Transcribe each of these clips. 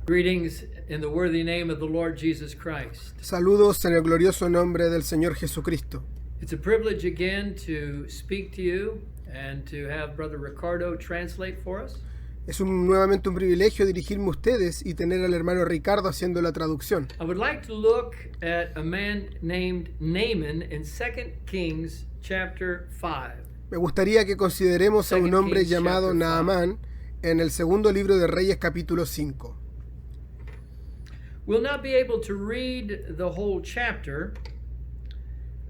Greetings in the worthy name of the Lord Jesus Christ. Saludos en el glorioso nombre del Señor Jesucristo. It's a privilege again to speak to you and to have Brother Ricardo translate for us. Es nuevamente un privilegio dirigirme a ustedes y tener al hermano Ricardo haciendo la traducción. I would like to look at a man named Naaman in 2 Kings chapter 5. Me gustaría que consideremos a un Second hombre Kings llamado chapter Naamán en el segundo libro de Reyes capítulo 5. We'll not be able to read the whole chapter,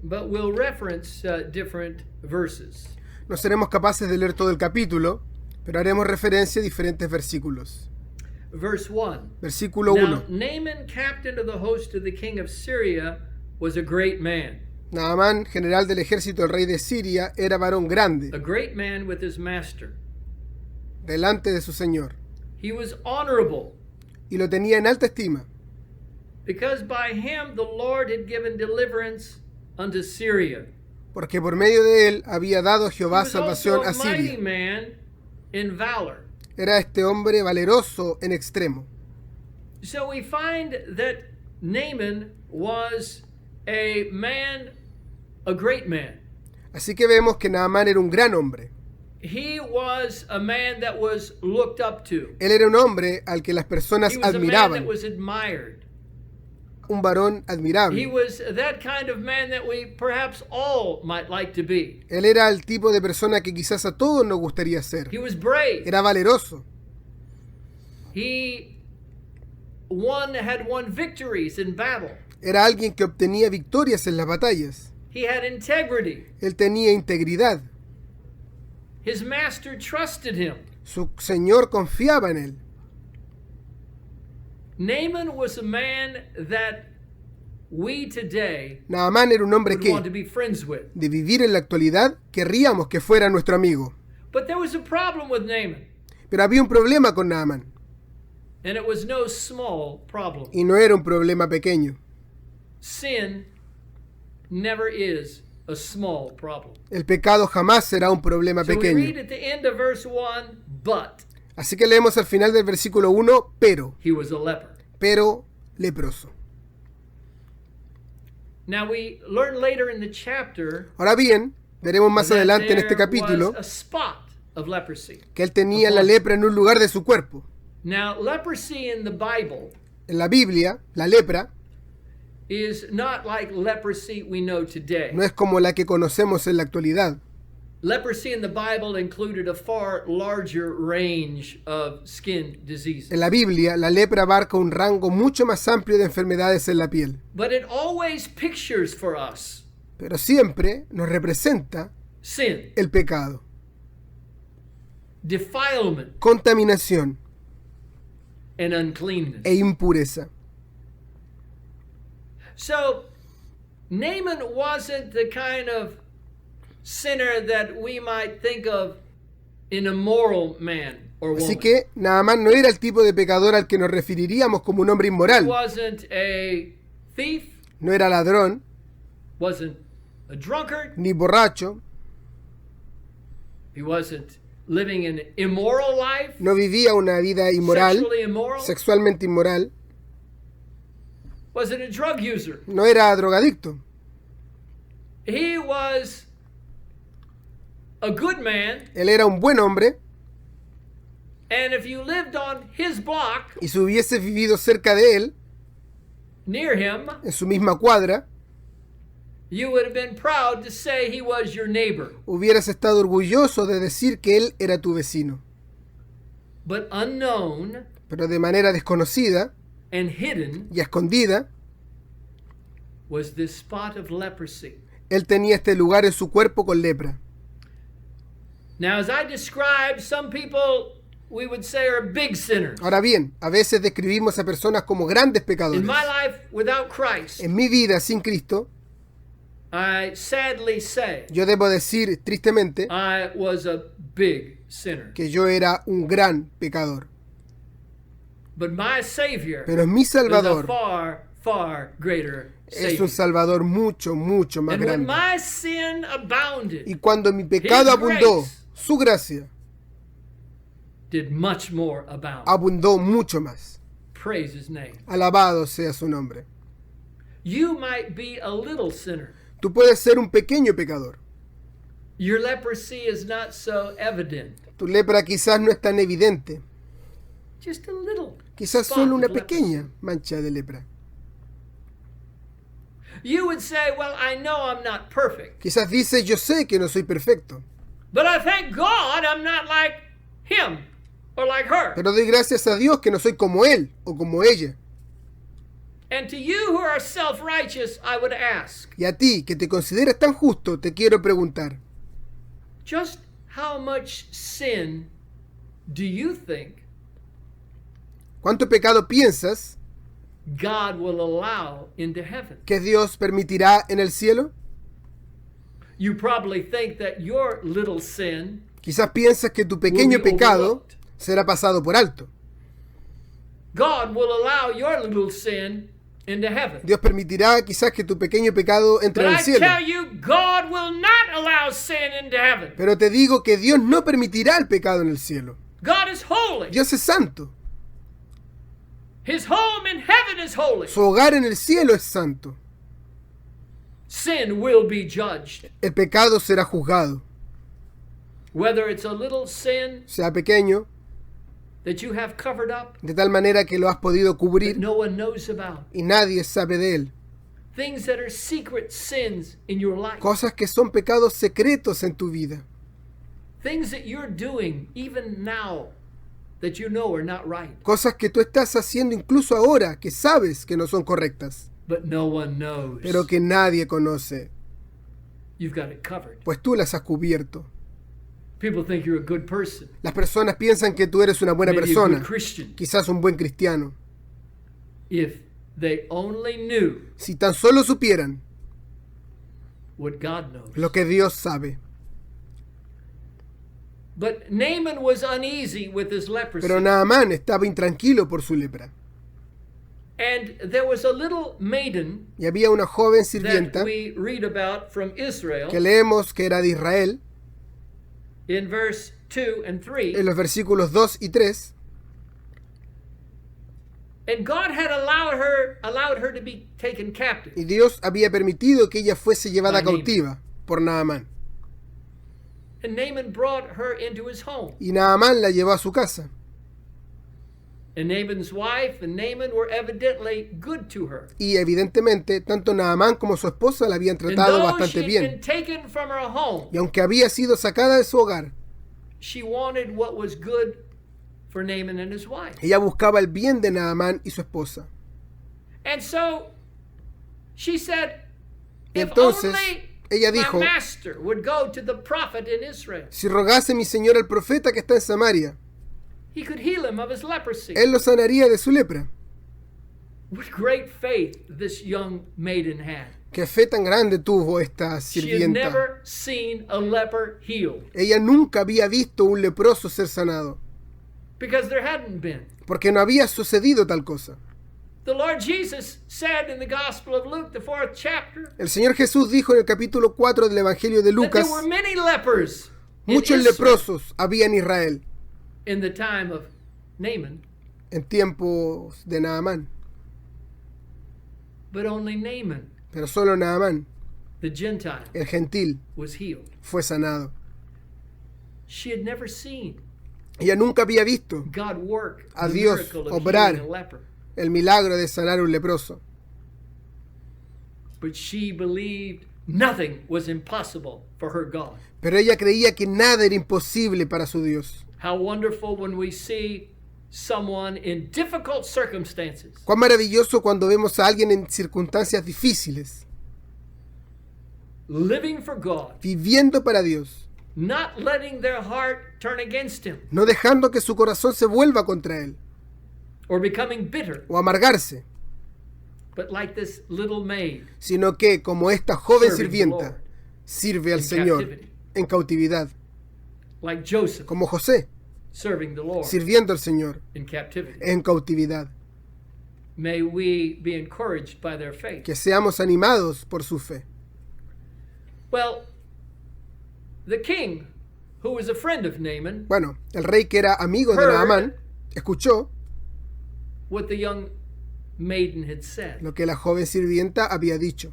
but we'll reference different verses. No seremos capaces de leer todo el capítulo, pero haremos referencia a diferentes versículos. Verse 1. Versículo Now 1. Naaman, captain of the host of the king of Syria, was a great man. Naamán, general del ejército del rey de Siria, era varón grande, A great man with his master. delante de su señor, He was honorable, y lo tenía en alta estima, because by him the Lord had given deliverance unto Syria. porque por medio de él había dado He Jehová was salvación also a a mighty Siria. man in valor. Era este hombre valeroso en extremo. So we find that Naaman was a man, a great man. Así que vemos que Naamán era un gran hombre. He was a man that was looked up to. Él era un hombre al que las personas He was a man that admiraban, was admired. un varón He admirable. was that kind of man that we perhaps all might like to be. Él era el tipo de persona que quizás a todos nos gustaría ser. He was brave. Era valeroso. He had won victories in battle. Era alguien que obtenía victorias en las batallas. He had integrity. Él tenía integridad. His master trusted him. Su señor confiaba en él. Naaman was a man that we today Naamán era un hombre would want to que, be friends with. de vivir en la actualidad, querríamos que fuera nuestro amigo. But there was a problem with Naaman, Pero había un problema con Naamán, and it was no small problem. y no era un problema pequeño. Sin never is a small problem. El pecado jamás será un problema So we read pequeño. at the end of verse 1, but Así que leemos al final del versículo 1, he was a leper. pero leproso. Now we learn later in the chapter Ahora bien, veremos más that adelante en there este capítulo was a spot of leprosy. que él tenía la lepra en un lugar de su cuerpo. Now, leprosy in the Bible En la Biblia, la lepra is not like leprosy we know today. no es como la que conocemos en la actualidad. Leprosy in the Bible included a far larger range of skin diseases. En la Biblia, la lepra abarca un rango mucho más amplio de enfermedades en la piel, But it always pictures for us pero siempre nos representa sin, el pecado, defilement, contaminación and uncleanness. e impureza. So, Naaman wasn't the kind of sinner that we might think of an immoral man or woman. Así que Naamán no era el tipo de pecador al que nos referiríamos como un hombre He inmoral. wasn't a thief, No era ladrón, wasn't a drunkard, ni borracho, he wasn't living an immoral life, no vivía una vida inmoral, sexually immoral, sexualmente inmoral, wasn't a drug user. no era drogadicto. He was a good man, Él era un buen hombre, and if you lived on his block y si hubieses vivido cerca de él, near him, en su misma cuadra, you would have been proud to say he was your neighbor. hubieras estado orgulloso de decir que él era tu vecino. But unknown Pero de manera desconocida and hidden y a escondida, was this spot of leprosy. él tenía este lugar en su cuerpo con lepra. Now, as I described, some people we would say are big sinners. Ahora bien, a veces describimos a personas como grandes pecadores. In my life without Christ, En mi vida sin Cristo, I sadly say yo debo decir tristemente I was a big sinner. que yo era un gran pecador. But my Savior Pero mi is a Salvador far, far greater es un Savior. Salvador mucho, mucho más And when grande. my sin abounded, Y cuando mi pecado His abundó, grace su gracia did much more abound. abundó mucho más. Praise his name. Alabado sea su nombre. You might be a little sinner. Tú puedes ser un pequeño pecador. Your leprosy is not so evident. Tu lepra quizás no es tan evidente. Just a little. Quizás spot solo of una leprosy. pequeña mancha de lepra. You would say, well, I know I'm not perfect, Quizás dices, yo sé que no soy perfecto, but I thank God I'm not like him or like her. pero doy gracias a Dios que no soy como él o como ella. And to you who are self-righteous, I would ask, Y a ti, que te consideras tan justo, te quiero preguntar, just how much sin do you think ¿cuánto pecado piensas God will allow into heaven? que Dios permitirá en el cielo? You probably think that your little sin Quizás piensas que tu pequeño will be pecado overlooked. será pasado por alto. God will allow your little sin into heaven. Dios permitirá quizás que tu pequeño pecado entre But en I el cielo. tell you, God will not allow sin into heaven. Pero te digo que Dios no permitirá el pecado en el cielo. God is holy. Dios es santo. His home in heaven is holy. Su hogar en el cielo es santo. Sin will be judged. El pecado será juzgado, Whether it's a little sin sea pequeño, that you have covered up de tal manera que lo has podido that cubrir no one knows about. y nadie sabe de él. Things that are secret sins in your life. Cosas que son pecados secretos en tu vida. Things that you're doing even now that you know are not right. Cosas que tú estás haciendo incluso ahora que sabes que no son correctas, But no one knows. pero que nadie conoce, You've got it covered. pues tú las has cubierto. People think you're a good person. Las personas piensan que tú eres una buena Maybe a good persona, Christian. quizás un buen cristiano. If they only knew Si tan solo supieran what God knows. lo que Dios sabe. But Naaman was uneasy with his leprosy. Pero Naamán estaba intranquilo por su lepra. And there was a little maiden Y había una joven that sirvienta we read about from Israel que leemos que era de Israel in verse 2 and 3. en los versículos 2 y 3. And God had allowed her to be taken captive. Y Dios había permitido que ella fuese llevada By Naaman. cautiva por Naamán. And Naaman brought her into his home. Y Naamán la llevó a su casa. And Naaman's wife and Naaman were evidently good to her. Y evidentemente, tanto Naamán como su esposa la habían And tratado though bastante she'd bien. been taken from her home, Y aunque había sido sacada de su hogar, she wanted what was good for Naaman and his wife. ella buscaba el bien de Naamán y su esposa. And so she said, Y if entonces only ella my dijo, master would go to the prophet in Israel, si rogase mi señor al profeta que está en Samaria, he could heal him of his leprosy. él lo sanaría de su lepra. What great faith this young maiden had. Qué fe tan grande tuvo esta She had sirvienta. never seen a leper healed Ella nunca había visto un leproso ser sanado, because there hadn't been. porque no había sucedido tal cosa. The Lord Jesus said in the Gospel of Luke, the 4th chapter, El Señor Jesús dijo en el capítulo 4 del Evangelio de that Lucas, there were many lepers in muchos Israel leprosos había en Israel in the time of Naaman, en tiempos de Naamán, but only Naaman, pero solo Naamán, the Gentile, el gentil, was healed. fue sanado. She had never seen Ella nunca había visto God work A the Dios miracle of obrar. healing a leper. el milagro de sanar a un leproso, But she believed nothing was impossible for her God. pero ella creía que nada era imposible para su Dios. How wonderful when we see someone in difficult circumstances Cuán maravilloso cuando vemos a alguien en circunstancias difíciles, living for God, viviendo para Dios, not letting their heart turn against him no dejando que su corazón se vuelva contra él or becoming bitter, o amargarse, but like this little maid sino que, como esta joven Serving the sirvienta, Lord sirve al in Señor captivity. en cautividad, like Joseph como José, serving the Lord sirviendo al Señor in captivity. en cautividad. May we be encouraged by their faith. Que seamos animados por su fe. Well, the king, who was a friend of Naaman, Bueno, el rey que era amigo de Heard. Naamán, escuchó what the young maiden had said. lo que la joven sirvienta había dicho.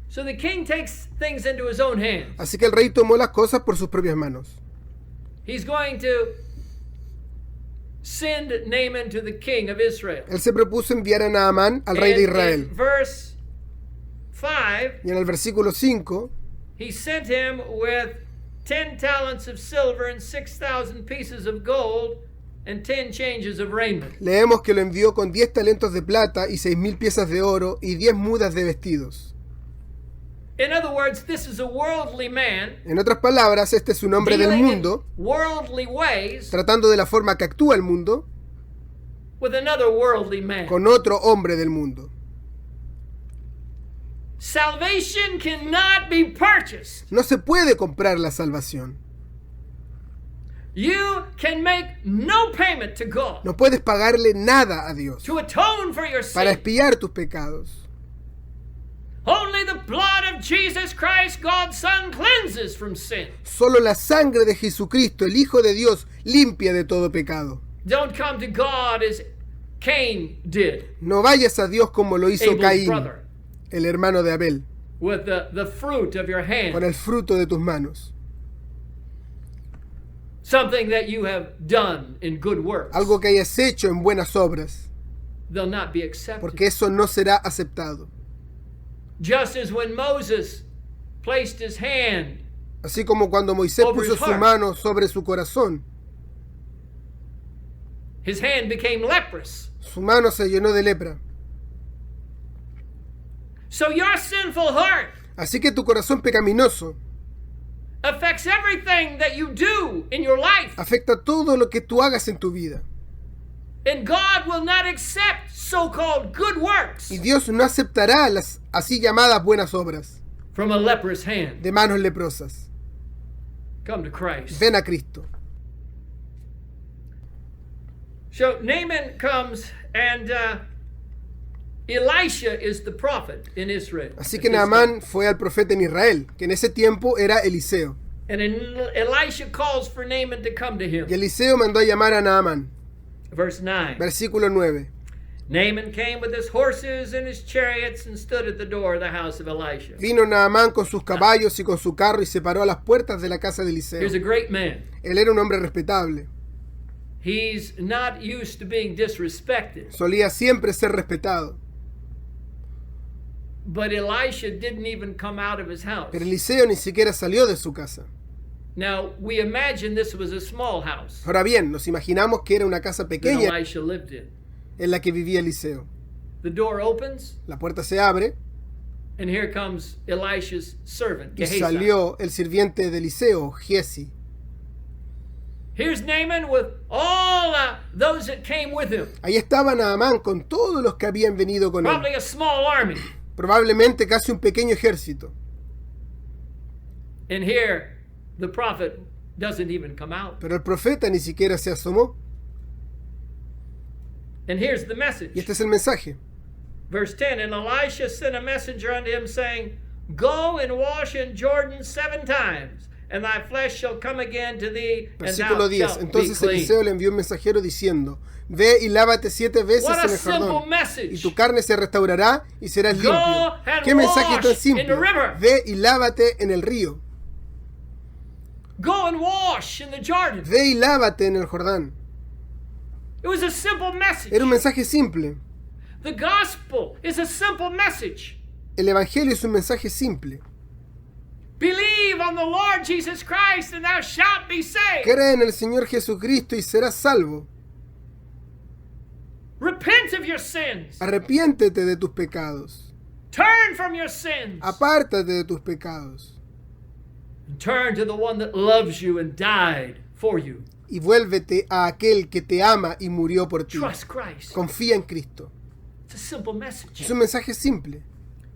So the king takes things into his own hands. Así que el rey tomó las cosas por sus propias manos. He's going to send Naaman to the king of Israel. Él se propuso enviar a Naamán al rey de Israel. In verse 5, Y en el versículo 5, he sent him with 10 talents of silver and 6,000 pieces of gold and 10 changes of raiment. leemos que lo envió con 10 talentos de plata y 6,000 piezas de oro y 10 mudas de vestidos. In other words, this is a worldly man En otras palabras, este es un hombre del dealing in mundo, worldly ways tratando de la forma que actúa el mundo with another worldly man. con otro hombre del mundo. Salvation cannot be purchased. No se puede comprar la salvación. You can make no payment to God No puedes pagarle nada a Dios to atone for your para sin. expiar tus pecados. Only the blood of Jesus Christ, God's Son, cleanses from sin. Solo la sangre de Jesucristo, el Hijo de Dios, limpia de todo pecado. Don't come to God as Cain did, No vayas a Dios como lo hizo Abel's Caín, brother, el hermano de Abel, with the fruit of your con hand, el fruto de tus manos. something that you have done in good works. Algo que hayas hecho en buenas obras, They'll not be accepted. porque eso no será aceptado. Just as when Moses placed his hand Así como cuando Moisés Over puso his su heart. mano sobre su corazón, his hand became leprous. su mano se llenó de lepra. So your sinful heart Así que tu corazón pecaminoso affects everything that you do in your life. afecta todo lo que tú hagas en tu vida. And God will not accept so-called good works Y Dios no aceptará las así llamadas buenas obras from a leprous hand. de manos leprosas. Come to Christ. Ven a Cristo. So Naaman comes and Elisha is the prophet in Israel. Así at que this Naamán fue al profeta en Israel, que en ese tiempo era Eliseo. time. And Elisha calls for Naaman to come to him. Y Eliseo mandó a llamar a Naamán. Verse 9. Versículo 9. Naaman came with his horses and his chariots and stood at the door of the house of Elisha. Vino Naamán con sus caballos y con su carro y se paró a las puertas de la casa de Eliseo. Here's a great man. Él era un hombre respetable. He's not used to being disrespected. Solía siempre ser respetado. But Elisha didn't even come out of his house. Pero Eliseo ni siquiera salió de su casa. Now, we imagine this was a small house Ahora bien, nos imaginamos que era una casa that pequeña Elisha lived in. en la que vivía Eliseo. The door opens, La puerta se abre and here comes Elisha's servant, y Gehazi. salió el sirviente de Eliseo, Giesi. Here's Naaman with all those that came with him. Ahí estaba Naamán con todos los que habían venido con él. Probably a small army. Probablemente casi un pequeño ejército. And here, the prophet doesn't even come out. Pero el profeta ni siquiera se asomó. And here's the Y message. este es el mensaje. Verse 10, and Elisha sent a messenger unto him, saying, Go and wash in Jordan 7 times, and thy flesh shall come again to thee, and Versículo thou 10. shalt be Entonces clean. Eliseo le envió un mensajero diciendo: Ve y lávate 7 veces What a en el simple Jordán, y message. tu carne se restaurará y serás Go limpio. and ¿Qué mensaje wash tan in simple? the river. Ve y lávate en el río. Go and wash in the Jordan. Ve y lávate en el Jordán. It was a simple message. Era un mensaje simple. The gospel is a simple message. El evangelio es un mensaje simple. Believe on the Lord Jesus Christ, and thou shalt be saved. Cree en el Señor Jesucristo y serás salvo. Repent of your sins. Arrepiéntete de tus pecados. Turn from your sins. Apártate de tus pecados. And turn to the one that loves you and died for you. Y vuélvete a aquel que te ama y murió por ti. Trust Christ. Confía en Cristo. It's a simple message. Es un mensaje simple.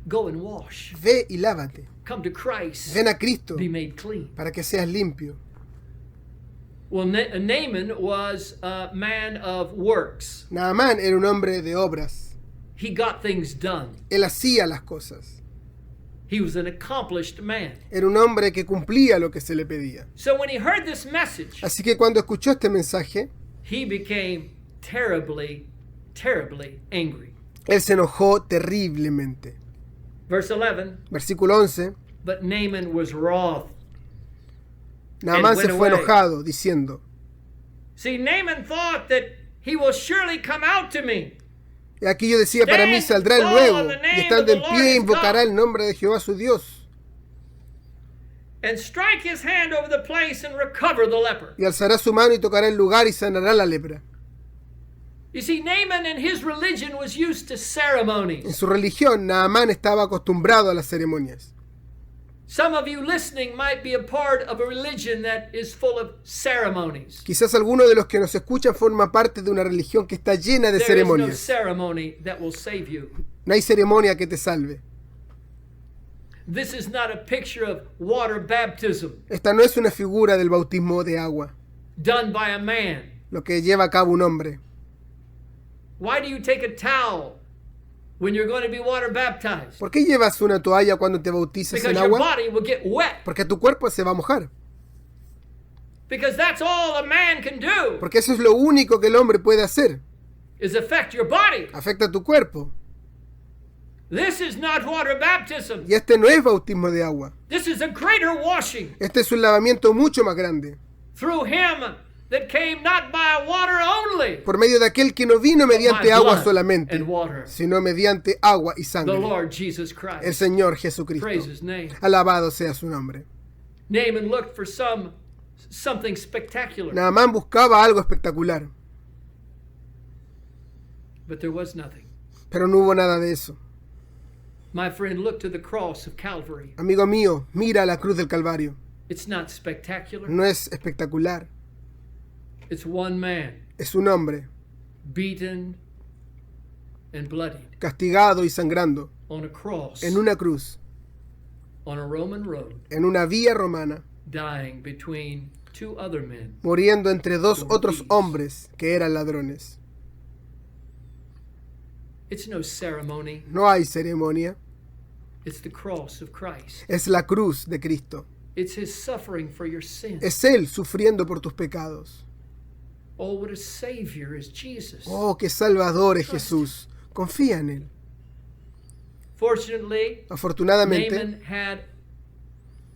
Go and wash. Ve y lávate. Come to Christ. Ven a Cristo Be made clean. para que seas limpio. Well, Naaman was a man of works. Naamán era un hombre de obras. He got things done. Él hacía las cosas. He was an accomplished man. Era un hombre que cumplía lo que se le pedía. So when he heard this message, Así que cuando escuchó este mensaje, he became terribly terribly angry. Él se enojó terriblemente. Verse 11, Versículo 11. but Naaman was wroth. Naamán went se fue away. enojado, diciendo, See, Naaman thought that he will surely come out to me. y aquí yo decía, para mí saldrá él luego, y estando en pie invocará el nombre de Jehová su Dios, And strike his hand over the place and recover the leper. y alzará su mano y tocará el lugar y sanará la lepra. You see, Naaman in his religion was used to En ceremonies. su religión, Naamán estaba acostumbrado a las ceremonias. Some of you listening might be a part of a religion that is full of ceremonies. Quizás alguno de los que nos escuchan forma parte de una religión que está llena de There is no ceremonias. ceremony that will save you. No hay ceremonia que te salve. This is not a picture of water baptism Esta no es una figura del bautismo de agua, done by a man. lo que lleva a cabo un hombre. Why do you take a towel when you're going to be water baptized? ¿Por qué llevas una toalla cuando te bautizas Because en your agua? body will get wet. Porque tu cuerpo se va a mojar. Because that's all a man can do Porque eso es lo único que el hombre puede hacer. is affect your body. Afecta a tu cuerpo. This is not water baptism. Y este no es bautismo de agua. This is a greater washing Este es un lavamiento mucho más grande. through him that came not by water only, Por medio de aquel que no vino but mediante by agua blood solamente, and water. sino mediante agua y The sangre. Lord Jesus El Christ. Señor Praise Jesucristo. his name. Alabado sea su nombre. Naaman looked for something spectacular, Naamán buscaba algo espectacular, but there was nothing. pero no hubo nada de eso. My friend, look to the cross of Calvary. Amigo mío, mira la cruz del Calvario. It's not spectacular. No es espectacular. It's one man Es un hombre beaten and bloodied castigado y sangrando on a cross en una cruz, on a Roman road, en una vía romana, dying between two other men. muriendo entre dos otros hombres que eran ladrones. It's no ceremony. No hay ceremonia. It's the cross of Christ. Es la cruz de Cristo. It's his suffering for your sin. Es Él sufriendo por tus pecados. Oh, what a Savior is Jesus. Oh, qué Salvador es Jesús. Confía en Él. Fortunately, Afortunadamente, Naaman had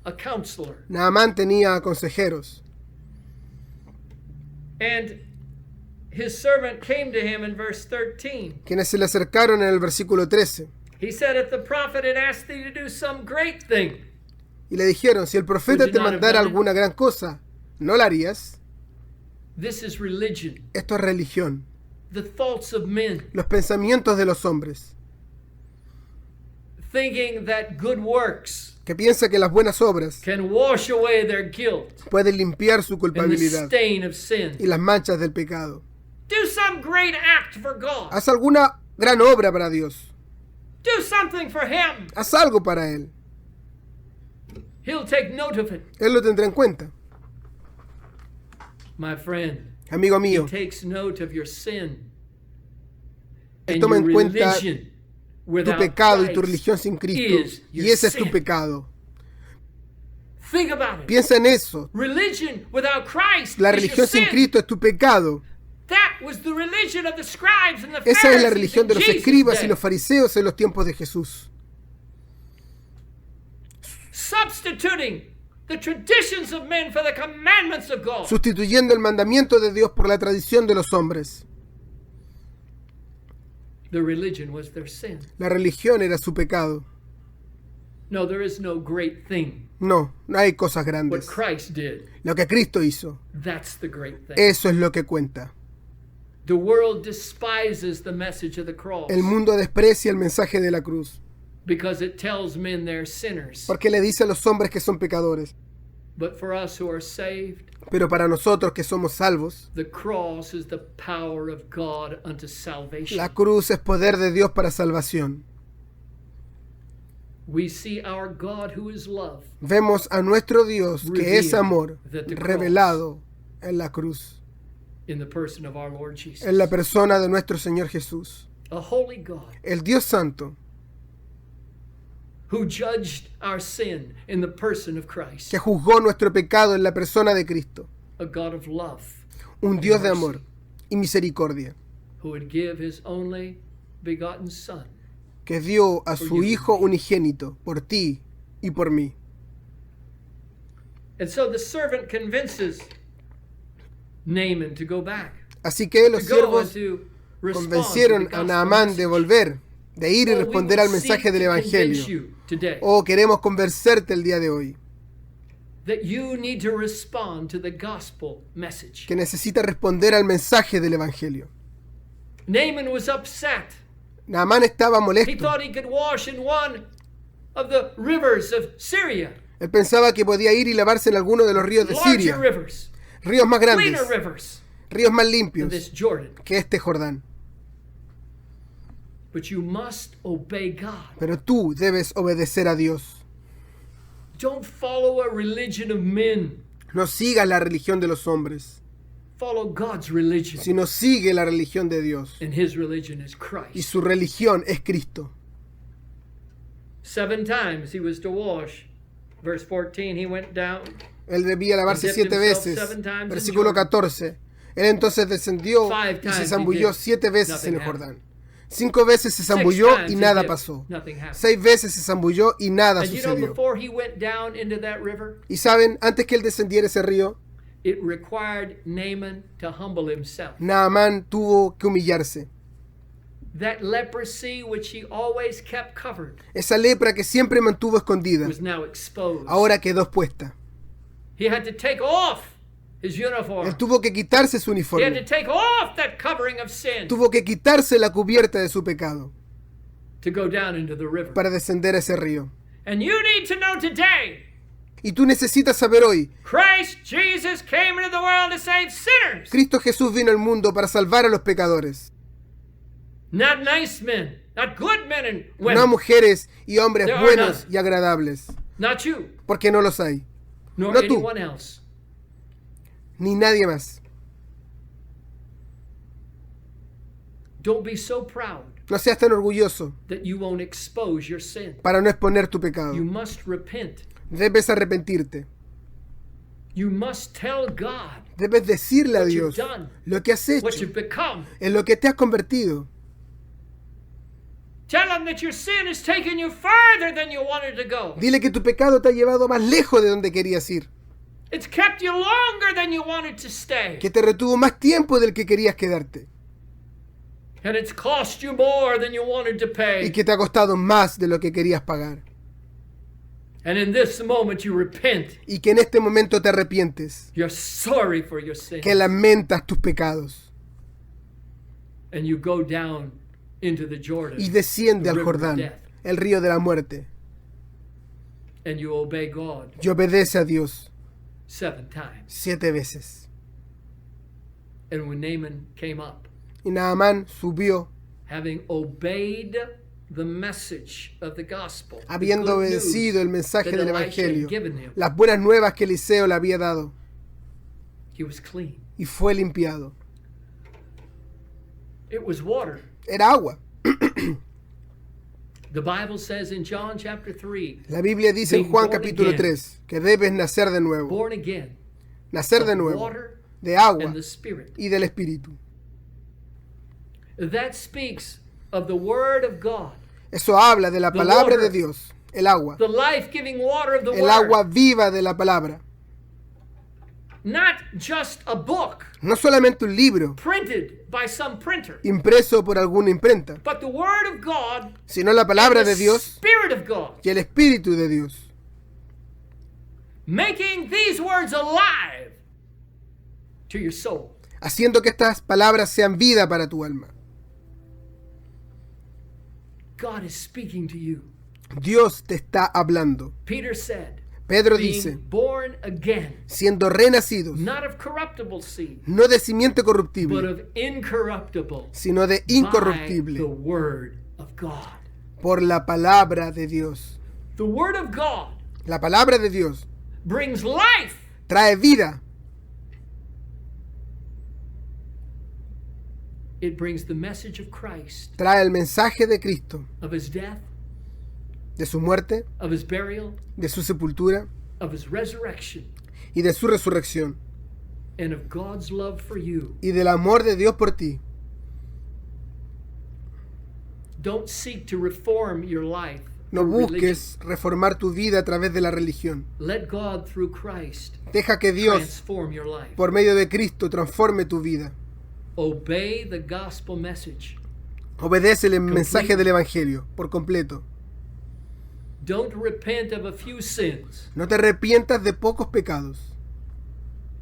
a counselor. Naamán tenía consejeros. And his servant came to him in verse 13. Quienes se le acercaron en el versículo 13 He said, if the prophet had asked thee to do some great thing, y le dijeron, si el profeta Would you te not have mandara done it? alguna gran cosa, ¿no la harías? this is religion. Esto es religión, The thoughts of men, los pensamientos de los hombres, thinking that good works que piensa que las buenas obras can wash away their guilt pueden limpiar su and the culpabilidad stain of sin. y las manchas del pecado. Do some great act for God. Haz alguna gran obra para Dios. Do something for him. Haz algo para Él. He'll take note of it. Él lo tendrá en cuenta. My friend, Amigo he mío, takes note of your sin Él and toma your en cuenta religion tu without pecado y tu Christ religión sin is Cristo. your Y ese es tu sin. pecado. Think about it. Piensa en eso. Religion without Christ La is your religión sin sin. Cristo es tu pecado. That was the religion of the scribes and the Esa es la Pharisees religión in de los Jesus' escribas y day. los fariseos en los tiempos de Jesús. Substituting the traditions of men for the commandments of God. Sustituyendo el mandamiento de Dios por la tradición de los hombres. The religion was their sin. La religión era su pecado. No, there is no great thing. No, no hay cosas What grandes. Christ did, Lo que Cristo hizo, that's the great thing. eso es lo que cuenta. The world despises the message of the cross El mundo desprecia el mensaje de la cruz, because it tells men they're sinners. porque le dice a los hombres que son pecadores. But for us who are saved, Pero para nosotros que somos salvos, the cross is the power of God unto salvation. la cruz es poder de Dios para salvación. We see our God who is love Vemos a nuestro Dios, que es amor, Revealed that the revelado en la cruz, in the person of our Lord Jesus. en la persona de nuestro Señor Jesús. A holy God El Dios Santo, who judged our sin in the person of Christ. que juzgó nuestro pecado en la persona de Cristo. A God of love Un Dios de amor y misericordia, who would give his only begotten Son. que dio a su Hijo unigénito por ti y por mí. And so the servant convinces Naaman to go back. Así que los To go siervos and to respond convencieron to the a gospel Naamán de message. volver, de ir y Oh, we responder would al mensaje seek del to convince Evangelio. you today Oh, queremos convencerte el día de hoy, that you need to respond to the gospel message. que necesitas responder al mensaje del Evangelio. Naaman was upset. Naamán estaba He molesto. thought he could wash in one of the rivers of Syria. Él pensaba que podía ir y lavarse en alguno de los ríos de Larger Siria, rivers, ríos más grandes, cleaner rivers ríos más than limpios this Jordan. que este Jordán. But you must obey God. Pero tú debes obedecer a Dios. Don't follow a religion of men. No sigas la religión de los hombres, Follow God's religion. sino sigue la religión de Dios. And his religion is Y Christ. su religión es Cristo. 7 times he was to wash. Verse 14, he went down. Él debía lavarse He dipped 7 himself veces. 7 times in Versículo Jordan. 14. Él entonces descendió 5 y times se he zambulló dipped. 7 veces Nothing en el happened. Jordán. 5 veces se 6 zambulló times y he nada dipped. pasó. Nothing happened. 6 veces se zambulló y nada And you know, sucedió. before he went down into that river, Y saben, antes que él descendiera ese río, it required Naaman to humble himself. Naamán tuvo que humillarse. That leprosy which he always kept covered Esa lepra que siempre mantuvo escondida, was now exposed. ahora quedó expuesta. He had to take off his uniform. Él tuvo que quitarse su He had to uniforme. take off that covering of sin Tuvo que quitarse la cubierta de su pecado to go down into the river. para descender a ese río. And you need to know today, Y tú necesitas saber hoy, Christ Jesus came into the world to save sinners. Cristo Jesús vino al mundo para salvar a los pecadores. Not nice men, not good men and No women. mujeres y hombres There are buenos none. y agradables, Not you, porque no los hay, nor No tú. anyone else. ni nadie más. Don't be so proud No seas tan orgulloso that you won't expose your sin. para no exponer tu pecado. You must repent. Debes arrepentirte. You must tell God Debes decirle a What you've Dios done. lo que has what hecho, you've become. en lo que te has convertido. Tell him that your sin has taken you further than you wanted to go. Dile que tu pecado te ha llevado más lejos de donde querías ir, It's kept you longer than you wanted to stay. que te retuvo más tiempo del que querías quedarte, And it's cost you more than you wanted to y pay. que te ha costado más de lo que querías pagar, And in this moment you repent. y que en este momento te arrepientes, You're sorry for your sin. que lamentas tus pecados And you go down into the Jordan. y desciende the al river of Jordán, death, el río de la muerte, And you obey God y obedece a Dios 7 times. 7 veces. And when Naaman came up, Y Naamán subió, having obeyed the message of the gospel, the habiendo good obedecido el news mensaje that del Elisha had Evangelio, given him, las buenas nuevas que Eliseo le había dado, he was clean. y fue limpiado. It was water. Era agua. The Bible says in John chapter 3, La Biblia dice en Being Juan born capítulo again. 3 que debes nacer de nuevo, born again nacer de of nuevo, water de agua and the Spirit. y del Espíritu. That speaks of the Word of God, Eso habla de la The palabra water. de Dios, el agua, the life-giving water of the el Word. agua viva de la palabra. Not just a book No solamente un libro printed by some printer, impreso por alguna imprenta, but the Word of God sino la palabra and the de Dios Spirit of God, y el Espíritu de Dios, making these words alive to your soul. haciendo que estas palabras sean vida para tu alma. God is speaking to you. Dios te está hablando. Peter said, Pedro being dice, born again, siendo renacidos, not of corruptible seed, no de simiente but corruptible, of incorruptible, sino de by the incorruptible, Word of God. por la palabra de Dios. The Word of God La palabra de Dios brings life. trae vida, It brings the message of Christ, trae el mensaje de Cristo, of His death, de su muerte, of His burial, de su sepultura of His resurrection, y de su resurrección, and of God's love for you y del amor de Dios por ti, Don't seek to reform your life. No through religion. busques reformar tu vida a través de la religión. Let God through Christ Deja que Dios, transform your life. por medio de Cristo, transforme tu vida. Obey the gospel message. Obedece el mensaje del Evangelio por completo. Don't repent of a few sins. No te arrepientas de pocos pecados.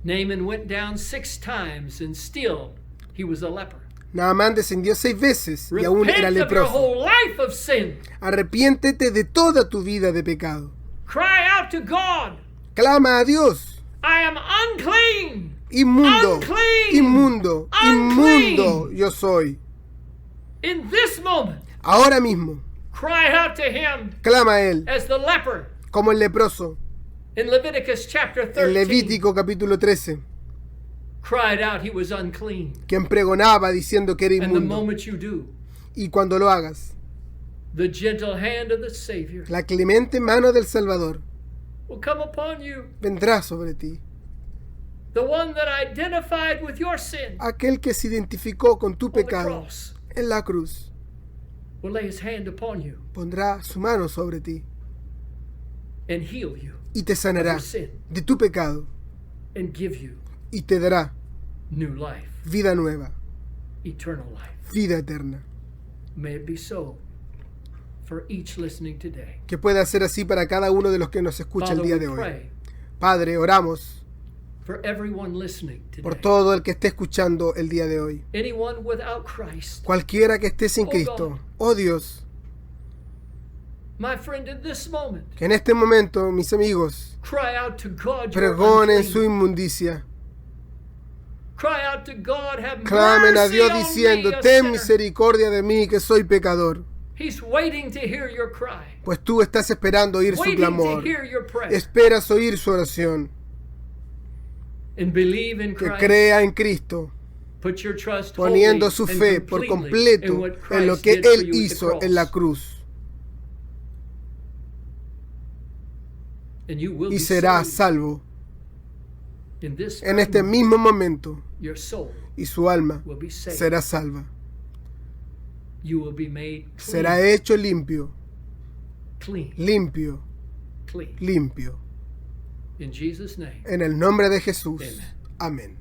Naaman went down 6 times and still he was a leper. Naamán descendió 6 veces y aún era Repent of your leproso. whole life of sin. Arrepiéntete de toda tu vida de pecado. Cry out to God. Clama a Dios. I am unclean. Inmundo, Unclean. inmundo, Unclean. inmundo yo soy. In this moment, Ahora mismo, cry out to him clama a Él as the leper como el leproso. in Leviticus chapter En 13. Levítico capítulo 13, Cried out he was unclean. quien pregonaba diciendo que era And the inmundo. moment you do, Y cuando lo hagas, the gentle hand of the Savior la clemente mano del Salvador will come upon you. vendrá sobre ti. The one that identified with your sin Aquel que se identificó con tu on the pecado cross en la cruz will lay his hand upon you pondrá su mano sobre ti and heal you y te of sanará your sin de tu pecado and give you y te dará new life, vida nueva, eternal life. vida eterna. May it be so for each listening today. Que pueda ser así para cada uno de los que nos escucha el Father, día we de hoy. pray Padre, oramos for everyone listening por today. todo el que esté escuchando el día de hoy. Anyone without Christ. Cualquiera que esté sin Oh, Cristo. God. Oh Dios, My friend, in this moment, que en este momento, mis amigos, cry out to God. You're pregonen unclean. su inmundicia. Cry out to God, have Clamen a mercy Dios on diciendo, me, a ten sinner. misericordia de mí que soy pecador. He's waiting to hear your cry. Pues tú estás esperando oír su Waiting clamor. to hear your prayer. Esperas oír su oración. And believe in Que Christ. crea en Cristo, Put your trust poniendo wholly su and fe por completely in completo what en lo Christ que did for Él you at the hizo en la cross. cruz. And you will Y be será saved. salvo In this en very este moment, mismo momento. your soul Y su alma will be saved. será salva. You will be made Será clean, hecho limpio, clean, limpio, clean. limpio. In Jesus' name. En el nombre de Jesús. Amen. Amén.